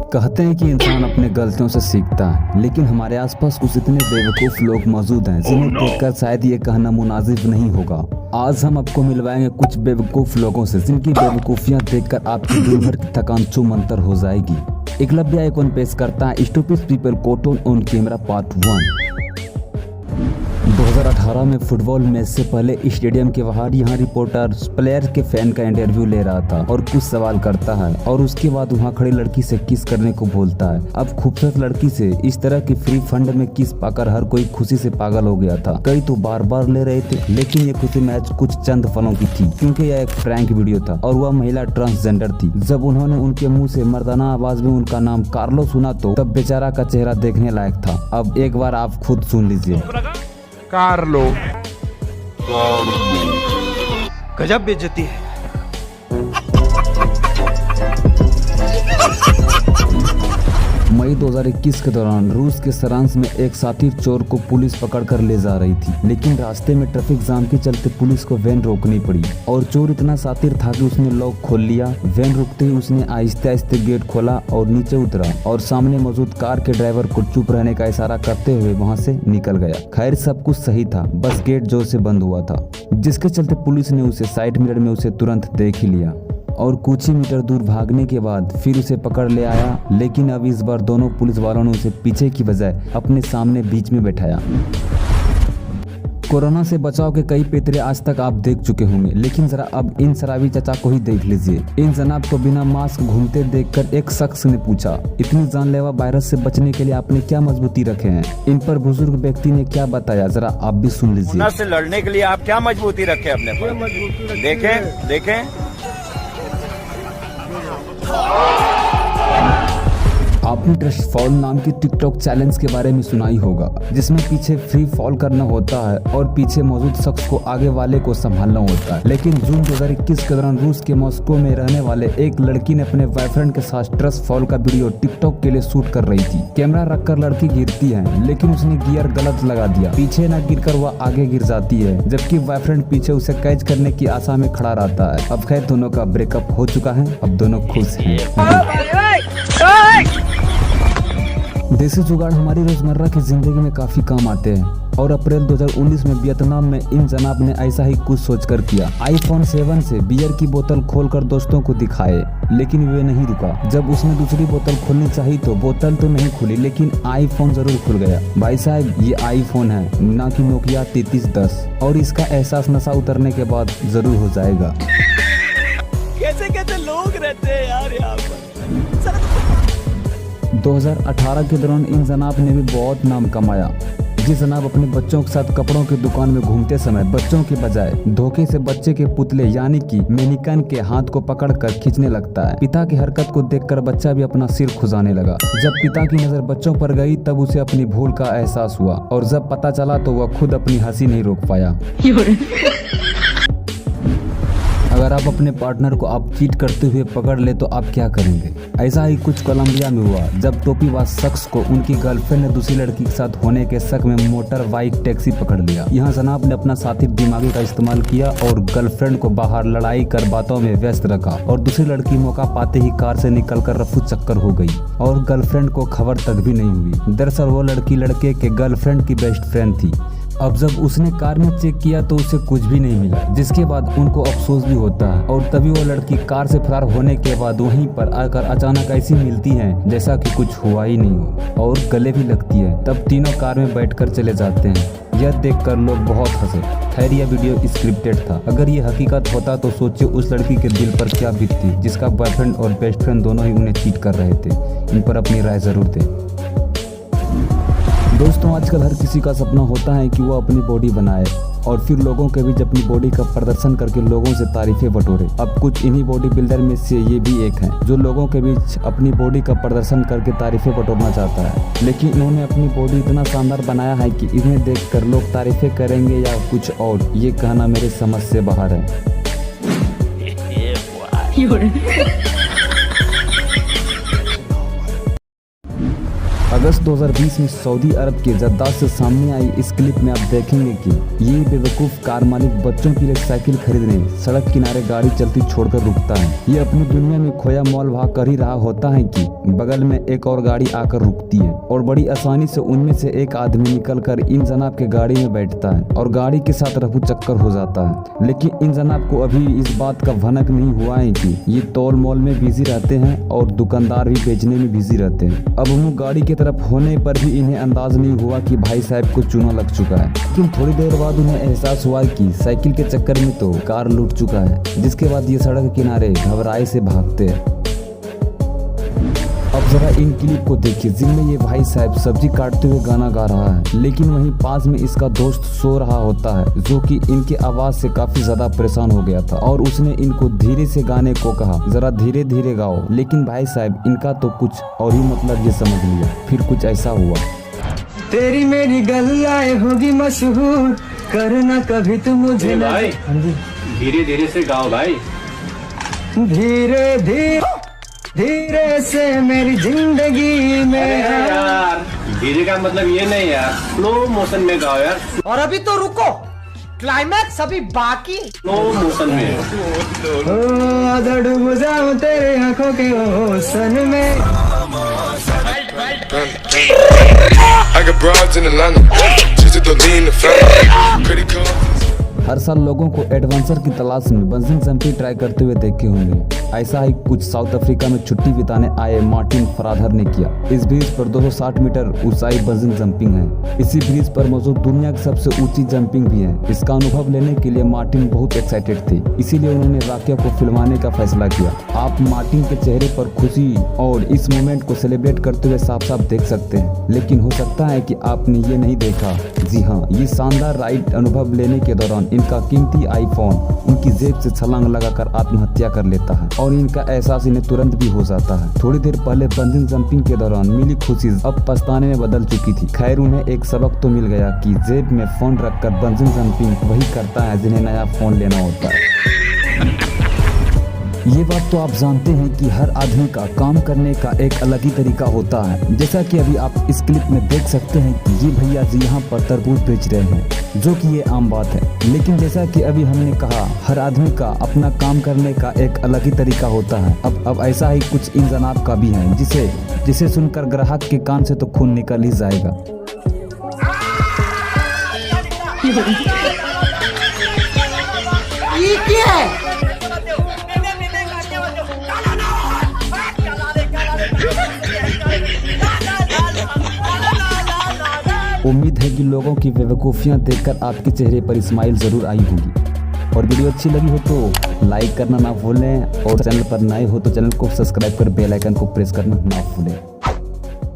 कहते हैं कि इंसान अपने गलतियों से सीखता है, लेकिन हमारे आसपास कुछ इतने बेवकूफ लोग मौजूद हैं जिन्हें देखकर शायद ये कहना मुनासिब नहीं होगा। आज हम आपको मिलवाएंगे कुछ बेवकूफ लोगों से जिनकी बेवकूफियां देखकर आपकी दिन भर की थकान चूमंतर हो जाएगी। एकलव्य आइकॉन पेश करता है stupid people quote on camera part 1। 2018 में फुटबॉल मैच से पहले स्टेडियम के बाहर यहाँ रिपोर्टर प्लेयर के फैन का इंटरव्यू ले रहा था और कुछ सवाल करता है और उसके बाद वहाँ खड़ी लड़की से किस करने को बोलता है। अब खूबसूरत लड़की से इस तरह की फ्री फंड में किस पाकर हर कोई खुशी से पागल हो गया था। कई तो बार बार ले रहे थे, लेकिन ये खुशी मैच कुछ चंद पलों की थी क्योंकि यह एक प्रैंक वीडियो था और वह महिला ट्रांसजेंडर थी। जब उन्होंने उनके मुँह से मर्दाना आवाज में उनका नाम कार्लो सुना तो तब बेचारा का चेहरा देखने लायक था। अब एक बार आप खुद सुन लीजिए। कार्लो, गजब बेइज्जती है। मई 2021 के दौरान रूस के सरांस में एक साथी चोर को पुलिस पकड़कर ले जा रही थी, लेकिन रास्ते में ट्रैफिक जाम के चलते पुलिस को वैन रोकनी पड़ी और चोर इतना शातिर था कि उसने लॉक खोल लिया। वैन रुकते ही उसने आहिस्ते आहिस्ते गेट खोला और नीचे उतरा और सामने मौजूद कार के ड्राइवर को चुप रहने का इशारा करते हुए वहाँ से निकल गया। खैर सब कुछ सही था, बस गेट जोर से बंद हुआ था, जिसके चलते पुलिस ने उसे साइड मिरर में उसे तुरंत देख ही लिया और कुछ ही मीटर दूर भागने के बाद फिर उसे पकड़ ले आया। लेकिन अब इस बार दोनों पुलिस वालों ने उसे पीछे की बजाय अपने सामने बीच में बैठाया। कोरोना से बचाव के कई पेतरे आज तक आप देख चुके होंगे, लेकिन जरा अब इन शराबी चाचा को ही देख लीजिए। इन जनाब को बिना मास्क घूमते देखकर एक शख्स ने पूछा, इतनी जानलेवा वायरस से बचने के लिए आपने क्या मजबूती रखे हैं? इन पर बुजुर्ग व्यक्ति ने क्या बताया, जरा आप भी सुन लीजिए। कोरोना से लड़ने के लिए आप क्या मजबूती रखे अपने पर? देखें। आपने ट्रस्ट फॉल नाम के टिकटॉक चैलेंज के बारे में सुना ही होगा, जिसमें पीछे फ्री फॉल करना होता है और पीछे मौजूद शख्स को आगे वाले को संभालना होता है। लेकिन जून 2021 के दौरान रूस के मॉस्को में रहने वाले एक लड़की ने अपने बॉयफ्रेंड के साथ ट्रस्ट फॉल का वीडियो टिकटॉक के लिए शूट कर रही थी। कैमरा रखकर लड़की गिरती है, लेकिन उसने गियर गलत लगा दिया। पीछे न गिरकर वह आगे गिर जाती है, जबकि बॉयफ्रेंड पीछे उसे कैच करने की आशा में खड़ा रहता है। अब खैर दोनों का ब्रेकअप हो चुका है, अब दोनों खुश हैं। देसी जुगाड़ हमारी रोजमर्रा की जिंदगी में काफी काम आते हैं और अप्रैल 2019 में वियतनाम में इन जनाब ने ऐसा ही कुछ सोचकर किया। iPhone 7 से बियर की बोतल खोलकर दोस्तों को दिखाए, लेकिन वे नहीं रुका। जब उसने दूसरी बोतल खोलनी चाहिए तो बोतल तो नहीं खुली, लेकिन आईफोन जरूर खुल गया। भाई साहब ये आईफोन है, ना कि नोकिया 3310, और इसका एहसास नशा उतरने के बाद जरूर हो जाएगा। कैसे कैसे लोग रहते हैं यार यहाँ पर। 2018 के दौरान इन जनाब ने भी बहुत नाम कमाया। जिस जनाब अपने बच्चों के साथ कपड़ों की दुकान में घूमते समय बच्चों के बजाय धोखे से बच्चे के पुतले यानी कि मैनिक्विन के हाथ को पकड़कर खींचने लगता है। पिता की हरकत को देखकर बच्चा भी अपना सिर खुजाने लगा। जब पिता की नजर बच्चों पर गई तब उसे अपनी भूल का एहसास हुआ और जब पता चला तो वह खुद अपनी हंसी नहीं रोक पाया। अगर आप अपने पार्टनर को आप चीट करते हुए पकड़ ले तो आप क्या करेंगे? ऐसा ही कुछ कोलंबिया में हुआ जब टोपीबाज शख्स को उनकी गर्लफ्रेंड ने दूसरी लड़की के साथ होने के शक में मोटर बाइक टैक्सी पकड़ लिया। यहाँ जनाब ने अपना साथी दिमागी का इस्तेमाल किया और गर्लफ्रेंड को बाहर लड़ाई कर बातों में व्यस्त रखा और दूसरी लड़की मौका पाते ही कार से निकलकर रफू चक्कर हो गई और गर्लफ्रेंड को खबर तक भी नहीं हुई। दरअसल वो लड़की लड़के के गर्लफ्रेंड की बेस्ट फ्रेंड थी। अब जब उसने कार में चेक किया तो उसे कुछ भी नहीं मिला, जिसके बाद उनको अफसोस भी होता है और तभी वो लड़की कार से फरार होने के बाद वहीं पर आकर अचानक ऐसी मिलती है जैसा कि कुछ हुआ ही नहीं हो और गले भी लगती है। तब तीनों कार में बैठकर चले जाते हैं। यह देखकर लोग बहुत हंसे। खैर यह वीडियो स्क्रिप्टेड था। अगर ये हकीकत होता तो सोचिए उस लड़की के दिल पर क्या बीतती जिसका बॉयफ्रेंड और बेस्ट फ्रेंड दोनों ही उन्हें चीट कर रहे थे। इन पर अपनी राय जरूर दें। दोस्तों आजकल हर किसी का सपना होता है कि वो अपनी बॉडी बनाए और फिर लोगों के बीच अपनी बॉडी का प्रदर्शन करके लोगों से तारीफें बटोरे। अब कुछ इन्हीं बॉडी बिल्डर में से ये भी एक हैं जो लोगों के बीच अपनी बॉडी का प्रदर्शन करके तारीफें बटोरना चाहता है, लेकिन इन्होंने अपनी बॉडी इतना शानदार बनाया है कि इन्हें देखकर लोग तारीफें करेंगे या कुछ और, ये कहना मेरे समझ से बाहर है। अगस्त 2020 में सऊदी अरब के जद्दा से सामने आई इस क्लिप में आप देखेंगे कि ये बेवकूफ़ कार मालिक बच्चों के लिए साइकिल खरीदने सड़क किनारे गाड़ी चलती छोड़कर रुकता है। ये अपनी दुनिया में खोया मोल भाग कर ही रहा होता है कि बगल में एक और गाड़ी आकर रुकती है और बड़ी आसानी से उनमें से एक आदमी निकलकर इन जनाब के गाड़ी में बैठता है और गाड़ी के साथ रफू चक्कर हो जाता है। लेकिन इन जनाब को अभी इस बात का भनक नहीं हुआ है कि ये तौल मोल में बिजी रहते हैं और दुकानदार भी बेचने में बिजी रहते हैं। अब मुँह गाड़ी की तरफ होने पर भी इन्हें अंदाज नहीं हुआ कि भाई साहब को चूना लग चुका है। लेकिन थोड़ी देर बाद उन्हें एहसास हुआ कि साइकिल के चक्कर में तो कार लूट चुका है, जिसके बाद ये सड़क किनारे घबराए से भागते हैं। अब जरा इन क्लिप को देखिए जिनमें ये भाई साहब सब्जी काटते हुए गाना गा रहा है, लेकिन वहीं पास में इसका दोस्त सो रहा होता है जो कि इनकी आवाज से काफी ज्यादा परेशान हो गया था और उसने इनको धीरे से गाने को कहा, जरा धीरे धीरे गाओ। लेकिन भाई साहब इनका तो कुछ और ही मतलब ये समझ लिया। फिर कुछ ऐसा हुआ। तेरी मेरी गल्लाएं होगी मशहूर, करना कभी तुम मुझे ना। भाई धीरे धीरे से गाओ भाई। धीरे धीरे धीरे से मेरी जिंदगी में यार धीरे का मतलब ये नहीं यार, स्लो मोशन में गाओ यार। और अभी तो रुको, क्लाइमैक्स अभी बाकी। स्लो मोशन में। आधा डूब जाऊं तेरे आंखों के ओसन में। I got broads in Atlanta, just to lean the family. Credit card. हर साल लोगों को एडवेंचर की तलाश में बंजिंग जंपिंग ट्राई करते हुए देखे होंगे। ऐसा ही कुछ साउथ अफ्रीका में छुट्टी बिताने आए मार्टिन फराधर ने किया। इस ब्रिज पर 260 मीटर ऊंचाई बंजिंग जंपिंग है। इसी ब्रिज पर मौजूद दुनिया की सबसे ऊंची जंपिंग भी है। इसका अनुभव लेने के लिए मार्टिन बहुत एक्साइटेड थे, इसीलिए उन्होंने वाकया को फिल्माने का फैसला किया। आप मार्टिन के चेहरे पर खुशी और इस मोमेंट को सेलिब्रेट करते हुए साफ साफ देख सकते हैं। लेकिन हो सकता है कि आपने ये नहीं देखा। जी हाँ, ये शानदार राइड अनुभव लेने के दौरान इनका कीमती आईफोन उनकी जेब से छलांग लगाकर आत्महत्या कर लेता है और इनका एहसास इन्हें तुरंत भी हो जाता है। थोड़ी देर पहले बंजिंग जंपिंग के दौरान मिली खुशी अब पछताने में बदल चुकी थी। खैर उन्हें एक सबक तो मिल गया कि जेब में फोन रखकर बंजिंग जंपिंग वही करता है जिन्हें नया फोन लेना होता है। ये बात तो आप जानते हैं कि हर आदमी का काम करने का एक अलग ही तरीका होता है। जैसा कि अभी आप इस क्लिप में देख सकते हैं कि ये भैया जी यहाँ पर तरबूज बेच रहे हैं, जो कि ये आम बात है। लेकिन जैसा कि अभी हमने कहा, हर आदमी का अपना काम करने का एक अलग ही तरीका होता है। अब ऐसा ही कुछ इन जनाब का भी है, जिसे सुनकर ग्राहक के कान से तो खून निकल ही जाएगा। ये क्या है? उम्मीद है कि लोगों की बेवकूफ़ियाँ देखकर आपके चेहरे पर स्माइल ज़रूर आई होगी। और वीडियो अच्छी लगी हो तो लाइक करना ना भूलें और चैनल पर नए हो तो चैनल को सब्सक्राइब कर बेल आइकन को प्रेस करना ना भूलें।